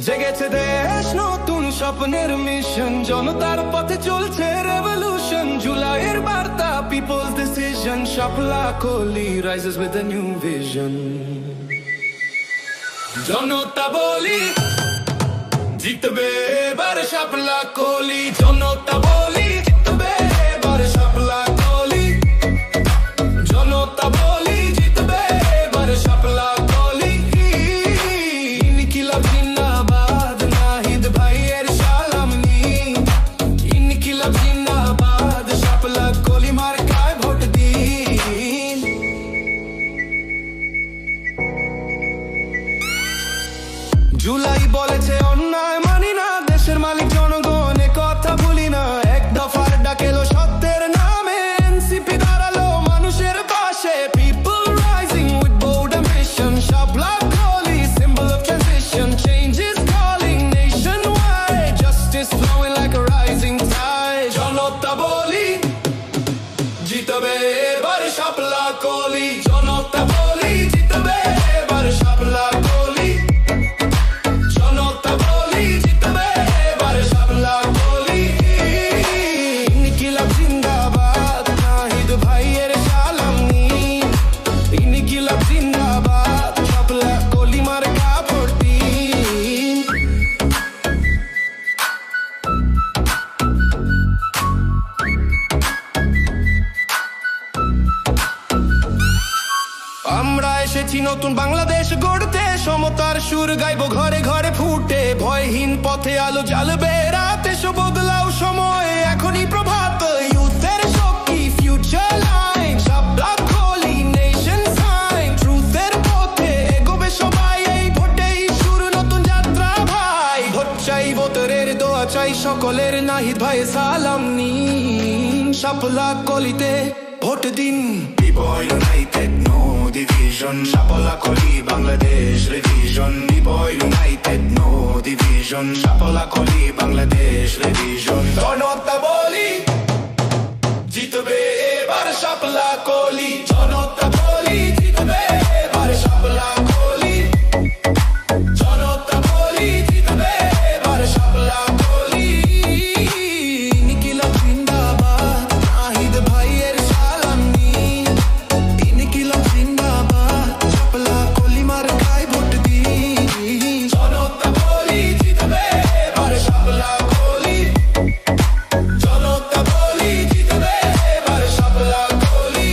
জেগেছে দেশ নতুন স্বপ্নের মিশন, জনতার পথে চলছে রেভলিউশন। জুলাইয়ের বার্তা, people's decision, Shapla Koli rises with a new vision. জনতা বলি জিতবে এবার শাপলা কোলি, জনতা বলি জিতবে এবার শাপলা কোলি, জনতা বলি জিতবে এবার শাপলা কোলি। ইনকিলাব জিন্দাবাদ, নাহিদ ভাইয়ের সালাম নি। ইনকিলাব জিন্দাবাদ, শাপলা কোলি মার্কায় ভোট দিন। জুলাই বলেছে অন্যায় মানি না, দেশের মালিক জনগণ, এ কথা ভুলি না। এক দফার ডাকেলো সত্যের নামে, এনসিপি দাঁড়ালো মানুষের পাশে। People rising with bold ambition, Shapla Koli symbol of transition. Change is calling nationwide, justice flowing like a rising tide. জনতা বলি জিতবে এবার শাপলা কোলি, জনতা বলি জিতবে এবার শাপলা কোলি, জনতা বলি জিতবে এবার শাপলা কোলি। ইনকিলাব জিন্দাবাদ, নাহিদ ভাইয়ের সালাম নি। ইনকিলাব জিন্দাবাদ, শাপলা কোলি মার্কা ভোট দিন। আমরা এসেছি নতুন বাংলাদেশ গড়তে, সমতার সুর গাইবো ঘরে ঘরে ফুটে। ভয়হীন পথে আলো জ্বালবে রাত, এসো বদলাও সময় এখনই প্রভাত। ইউথের শক্তি, ফিউচার লাইন, শাপলা কোলি নেশন সাইন। ট্রুথের পথে এগোবে সবাই, এই ভোটেই শুরু নতুন যাত্রা ভাই। ভোট চাই ভোটারের দোয়া চাই সকলের, নাহিদ ভাই সালাম নিন। শাপলা কোলিতে ভোট দিন। People united, no division. Shapla Koli Bangladesh revision. People united, no division. Shapla Koli Bangladesh revision. জনতা বলি জিতবে এবার শাপলা কোলি, জনতা বলি জিতবে এবার শাপলা কোলি, জনতা বলি জিতবে এবার শাপলা কোলি। ইনকিলাব জিন্দাবাদ, নাহিদ ভাইয়ের সালাম নি। ইনকিলাব জিন্দাবাদ, শাপলা কোলি মার্কায় ভোট দিন। জনতা বলি জিতবে এবার শাপলা কোলি, জনতা বলি জিতবে এবার শাপলা কোলি।